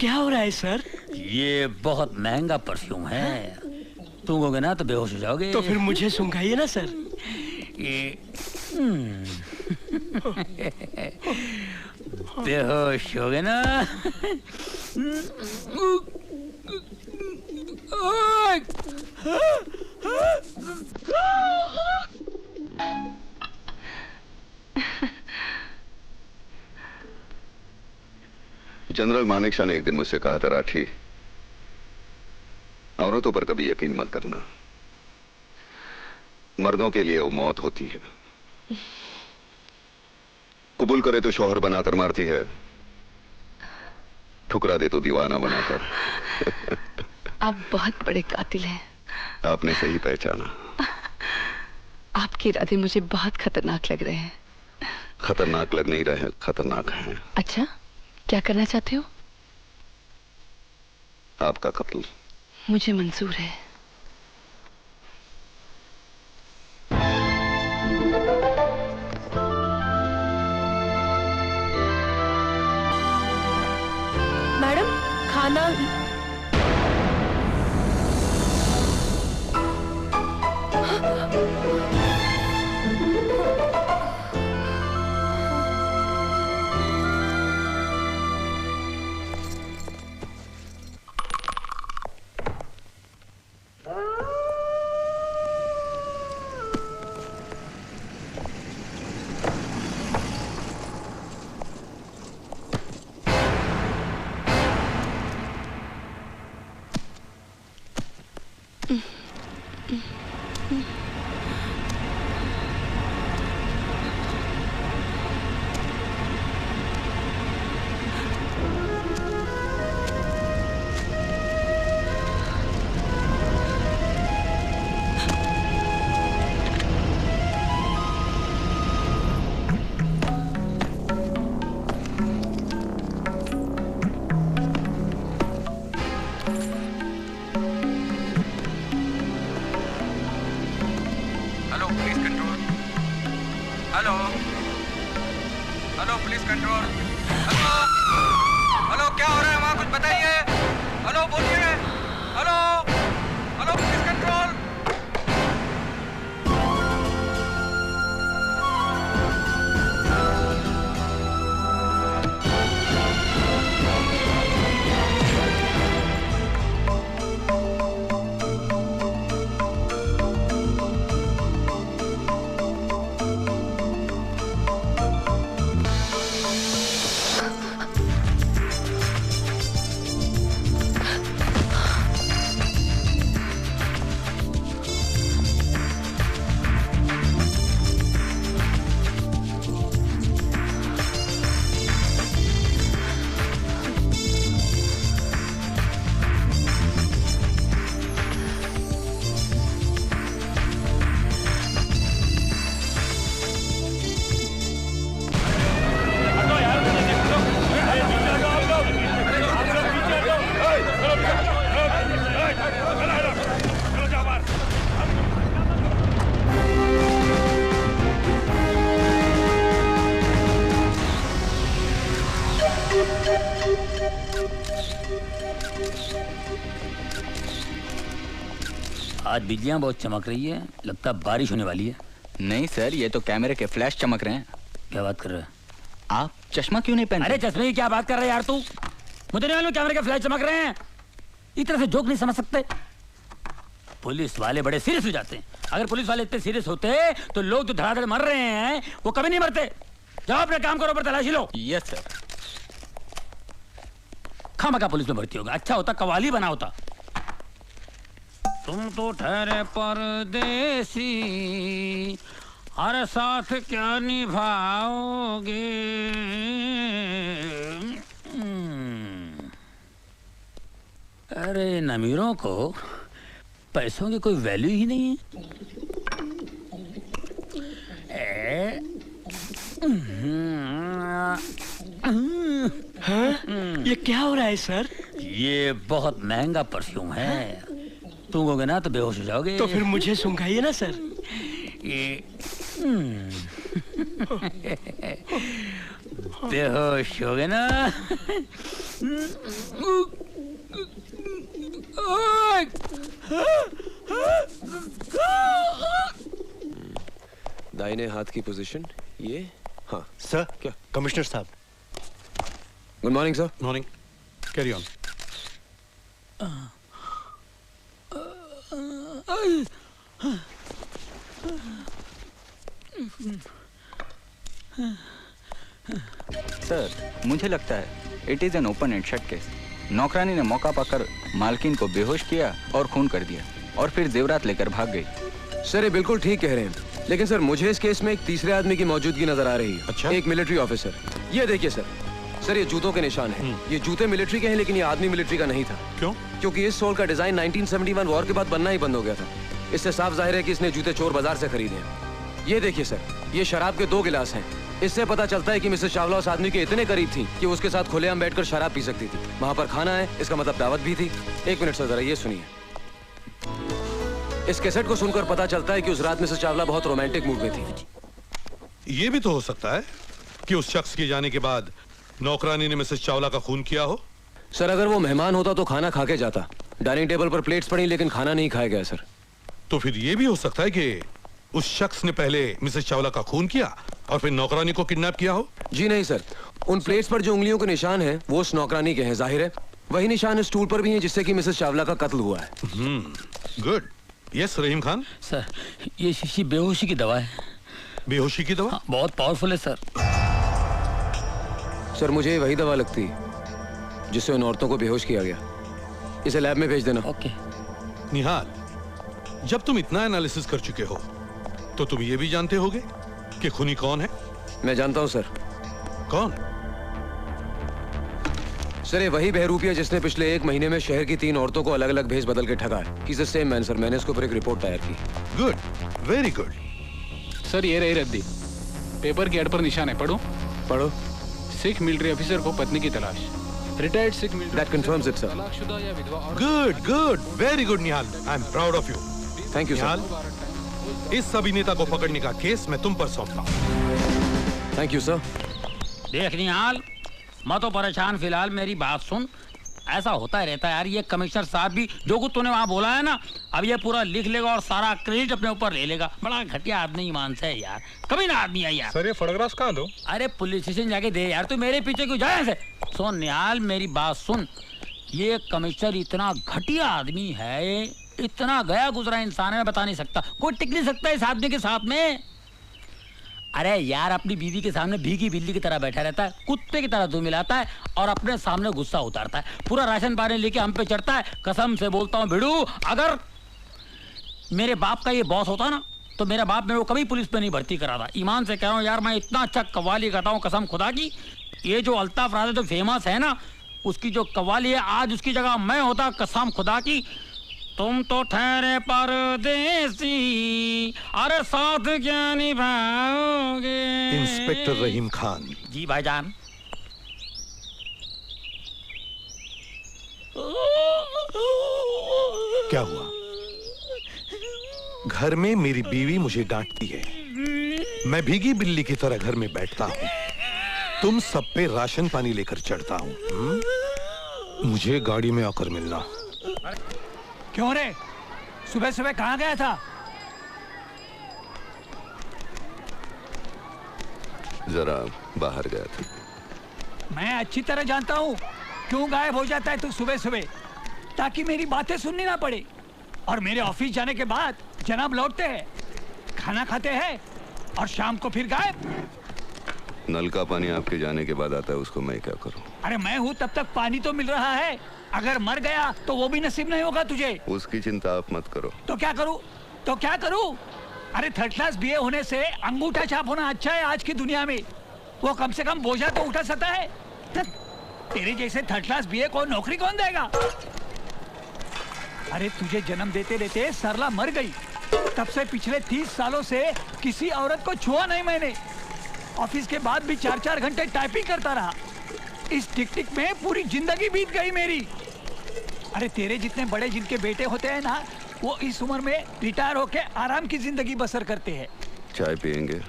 क्या हो रहा है सर? ये बहुत महंगा परफ्यूम है, सूंघोगे ना तो बेहोश हो जाओगे। तो फिर मुझे सूंघाइए ना सर। ये बेहोश हो गए ना। जनरल मानेकशॉ ने एक दिन मुझसे कहा था, राठी, औरतों पर कभी यकीन मत करना। मर्दों के लिए वो मौत होती है। कबूल करे तो शौहर बनाकर मारती है, ठुकरा दे तो दीवाना बनाकर। आप बहुत बड़े कातिल हैं। आपने सही पहचाना। आपके इरादे मुझे बहुत खतरनाक लग रहे हैं। खतरनाक लग नहीं रहे, खतरनाक हैं। अच्छा, क्या करना चाहते हो? आपका कत्ल। मुझे मंजूर है। मैडम, खाना। आज बिजलियां बहुत चमक रही है, लगता है बारिश होने वाली है। नहीं सर, ये तो कैमरे के फ्लैश चमक रहे हैं। क्या बात कर रहे हैं आप? चश्मा क्यों नहीं पहनते? अरे चश्मे की क्या बात कर रहे हैं यार तू? मुझे नहीं मालूम कैमरे के फ्लैश चमक रहे हैं। इस तरह से जोक नहीं समझ सकते। पुलिस वाले बड़े सीरियस हो जाते हैं। अगर पुलिस वाले इतने सीरियस होते तो लोग जो धड़ाधड़ मर रहे हैं वो कभी नहीं मरते। जाओ अपने काम करो, पर तलाशी लो। Yes sir. खामखा पुलिस में भर्ती होगा, अच्छा होता कवाली बना होता। तुम तो ठहरे परदेसी, हर साथ क्या निभाओगे। अरे इन अमीरों को पैसों की कोई वैल्यू ही नहीं है। हाँ? ये क्या हो रहा है सर? ये बहुत महंगा परफ्यूम है, सूंघोगे ना तो बेहोश हो जाओगे। तो फिर मुझे सूंघाइए ना सर। ये बेहोश हो गए ना? दाहिने हाथ की पोजीशन ये। हाँ सर क्या? कमिश्नर साहब। Good morning sir. Morning. Carry on. Sir मुझे लगता है it is an open and shut case. नौकरानी ने मौका पाकर मालकिन को बेहोश किया और खून कर दिया और फिर जेवरात लेकर भाग गई। सर ये बिल्कुल ठीक कह रहे हैं, लेकिन सर मुझे इस केस में एक तीसरे आदमी की मौजूदगी नजर आ रही है। अच्छा? एक मिलिट्री ऑफिसर। ये देखिए सर, सर ये जूतों के निशान हैं। ये जूते मिलिट्री के हैं, लेकिन ये आदमी मिलिट्री का नहीं था। क्यों? क्योंकि इस सोल का डिजाइन 1971 वॉर के बाद बनना ही बंद हो गया था। इससे साफ जाहिर है कि इसने जूते चोर बाजार से खरीदे हैं। ये देखिए सर, ये शराब के 2 गिलास हैं। इससे पता चलता है कि मिसेस चावला उस आदमी के इतने करीब थी कि उसके साथ खुलेआम बैठकर शराब पी सकती थी। वहां पर खाना है, इसका मतलब दावत भी थी। 1 मिनट सर, जरा ये सुनिए। इस कैसेट को सुनकर पता चलता है कि उस रात मिसेस चावला बहुत रोमांटिक मूड में थी। ये भी तो हो सकता है कि उस शख्स के जाने के बाद नौकरानी ने मिसेस चावला का खून किया हो। सर अगर वो मेहमान होता तो खाना खा के जाता। डाइनिंग टेबल पर प्लेट्स पड़ी, लेकिन खाना नहीं खाया गया सर। तो फिर ये भी हो सकता है कि उस शख्स ने पहले मिसेस चावला का खून किया और फिर नौकरानी को किडनैप किया हो। जी नहीं सर, उन प्लेट्स पर जो उंगलियों के निशान हैं वो उस नौकरानी के हैं। जाहिर है वही निशान इस स्टूल पर भी हैं जिससे कि मिसेस चावला का कत्ल हुआ है। गुड। यस रहीम खान। सर ये शीशी बेहोशी की दवा है। बेहोशी की दवा? हाँ, बहुत पावरफुल है सर। सर मुझे वही दवा लगती है जिससे उन औरतों को बेहोश किया गया। इसे लैब में भेज देना। ओके। निहाल, जब तुम इतना एनालिसिस कर चुके हो तो तुम ये भी जानते होगे कि खूनी कौन है? मैं जानता हूं सर। कौन? सर ये वही बहरूपिया जिसने पिछले 1 महीने में शहर की 3 औरतों को अलग अलग भेज बदल के ठगा है। He's the same man sir. मैंने इसके ऊपर एक रिपोर्ट तैयार की। Good, very good. सर ये रही रद्दी। पेपर के एड पर निशान है, पढ़ो। पढ़ो। सिख मिलिट्री ऑफिसर को पत्नी की तलाश। Retired Sikh military. That confirms it, sir. तलाकशुदा या विधवा औरत। Good good, very good Nihal. I am proud of you. Thank you Nihal, sir. इस अभिनेता को पकड़ने का केस मैं तुम पर सौंपता हूं। Thank you sir. देख निहाल, मैं तो परेशान फिलहाल, मेरी बात सुन। ऐसा होता रहता है यार, ये कमिश्नर साहब भी जो कुछ तूने वहाँ बोला है ना, अब ये पूरा लिख लेगा और सारा क्रेडिट अपने ऊपर ले लेगा। बड़ा घटिया आदमी ईमान से है यार, कभी ना आदमी है यार। सर ये फोटोग्राफ्स कहाँ दो? अरे पुलिस स्टेशन जाके दे यार, तू मेरे पीछे क्यों जाए ऐसे? सुन निहाल, मेरी बात सुन। ये कमिश्नर इतना घटिया आदमी है, इतना गया गुजरा इंसान है, मैं बता नहीं सकता। कोई टिक नहीं सकता इस आदमी के साथ में। अरे यार, अपनी बीवी के सामने भीगी बिल्ली की तरह बैठा रहता है, कुत्ते की तरह धूम मिलाता है और अपने सामने गुस्सा उतारता है। पूरा राशन पानी लेके हम पे चढ़ता है। कसम से बोलता हूँ भिड़ू, अगर मेरे बाप का ये बॉस होता ना तो मेरा बाप मेरे को कभी पुलिस पे नहीं भर्ती करा था। ईमान से कह रहा हूँ यार, मैं इतना अच्छा कव्वाली करता हूँ कसम खुदा की। ये जो अल्ताफ राजा जो फेमस है ना, उसकी जो कव्वाली है, आज उसकी जगह मैं होता कसम खुदा की। तुम तो ठहरे परदेसी, अरे साथ क्या निभाओगे? इंस्पेक्टर रहीम खान। जी भाईजान। क्या हुआ? घर में मेरी बीवी मुझे डांटती है, मैं भीगी बिल्ली की तरह घर में बैठता हूँ, तुम सब पे राशन पानी लेकर चढ़ता हूँ। मुझे गाड़ी में आकर मिलना। क्यों रे, सुबह सुबह कहाँ गया था? जरा बाहर गया था। मैं अच्छी तरह जानता हूँ क्यों गायब हो जाता है तू सुबह सुबह, ताकि मेरी बातें सुननी ना पड़े। और मेरे ऑफिस जाने के बाद जनाब लौटते हैं, खाना खाते हैं और शाम को फिर गायब। नल का पानी आपके जाने के बाद आता है, उसको मैं क्या करूं? अरे मैं हूँ तब तक पानी तो मिल रहा है, अगर मर गया तो वो भी नसीब नहीं होगा तुझे। उसकी चिंता आप मत करो। तो क्या करूँ? तो क्या करूँ? अरे 3rd क्लास बीए होने से अंगूठा छाप होना अच्छा है आज की दुनिया में। वो कम से कम बोझा तो उठा सकता है। तेरे जैसे 3rd क्लास बीए को नौकरी कौन देगा? अरे तुझे जन्म देते देते सरला मर गई, तब से पिछले 30 सालों से किसी औरत को छुआ नहीं मैंने। ऑफिस के बाद भी 4-4 घंटे टाइपिंग करता रहा। इस टिक टिक में पूरी जिंदगी बीत गई मेरी। अरे तेरे जितने बड़े जिनके बेटे होते हैं ना, वो इस उम्र में रिटायर होके आराम की जिंदगी बसर करते हैं। चाय पियेंगे?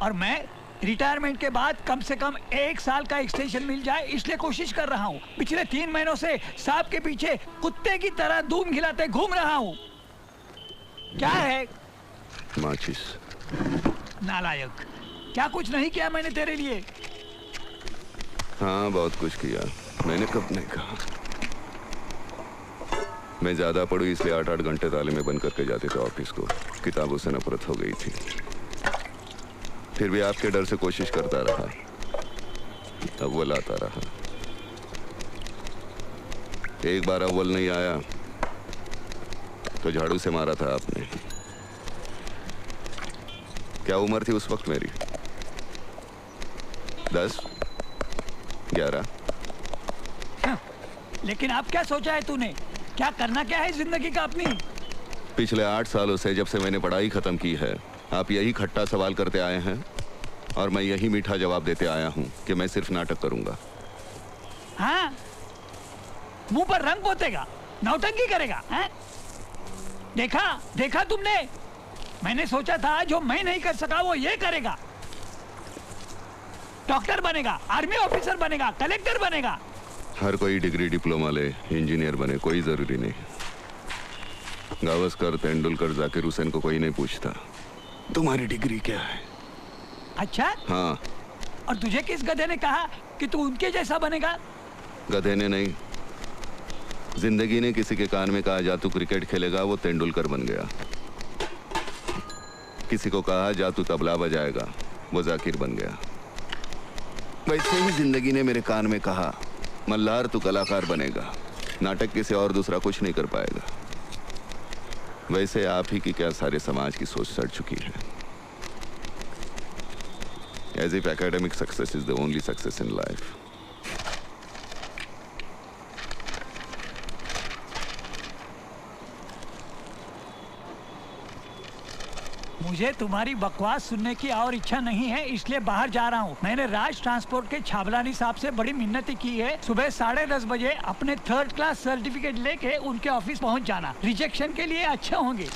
और मैं रिटायरमेंट के बाद कम से कम 1 साल का एक्सटेंशन मिल जाए इसलिए कोशिश कर रहा हूँ। पिछले 3 महीनों से सांप के पीछे कुत्ते की तरह धूम खिलाते घूम रहा हूँ। क्या है? माचिस। नालायक, क्या कुछ नहीं किया मैंने तेरे लिए? हाँ बहुत कुछ किया। मैंने कब नहीं कहा। मैं ज्यादा पढ़ू इसलिए 8-8 घंटे ताले में बंद करके जाते थे ऑफिस को। किताबों से नफरत हो गई थी। फिर भी आपके डर से कोशिश करता रहा। अव्वल आता रहा। एक बार अव्वल नहीं आया तो झाड़ू से मारा था आपने। क्या उम्र थी उस वक्त मेरी? 10, 11। लेकिन अब क्या सोचा है तूने? क्या करना क्या है जिंदगी का अपनी? पिछले 8 सालों से जब से मैंने पढ़ाई खत्म की है, आप यही खट्टा सवाल करते आए हैं और मैं यही मीठा जवाब देते आया हूं कि मैं सिर्फ नाटक करूंगा। हाँ? मुंह पर रंग पोतेगा, नौटंकी करेगा, हैं? देखा तुमने? मैंने सोचा था जो मैं नहीं कर सका वो ये करेगा। डॉक्टर बनेगा, आर्मी ऑफिसर बनेगा, कलेक्टर बनेगा। हर कोई डिग्री डिप्लोमा ले, इंजीनियर बने, कोई जरूरी नहीं। गावस्कर, तेंदुलकर, जाकिर हुसैन को कोई नहीं पूछता तुम्हारी डिग्री क्या है। अच्छा? हाँ। और तुझे किस गधे ने कहा कि तू उनके जैसा बनेगा? गधे ने नहीं, जिंदगी ने किसी के कान में कहा जा तू क्रिकेट खेलेगा, वो तेंदुलकर बन गया। किसी को कहा जा तू तबला बजाएगा, वो जाकिर बन गया। वैसे ही जिंदगी ने मेरे कान में कहा मल्हार तू कलाकार बनेगा, नाटक किसी और दूसरा कुछ नहीं कर पाएगा। वैसे आप ही की क्या सारे समाज की सोच सड़ चुकी है। As if academic success is the only success in life. मुझे तुम्हारी बकवास सुनने की और इच्छा नहीं है, इसलिए बाहर जा रहा हूँ। मैंने राज ट्रांसपोर्ट के छाबलानी साहब से बड़ी मिन्नती की है सुबह 10:30 बजे अपने 3rd क्लास सर्टिफिकेट लेके उनके ऑफिस पहुँच जाना। रिजेक्शन के लिए अच्छे होंगे।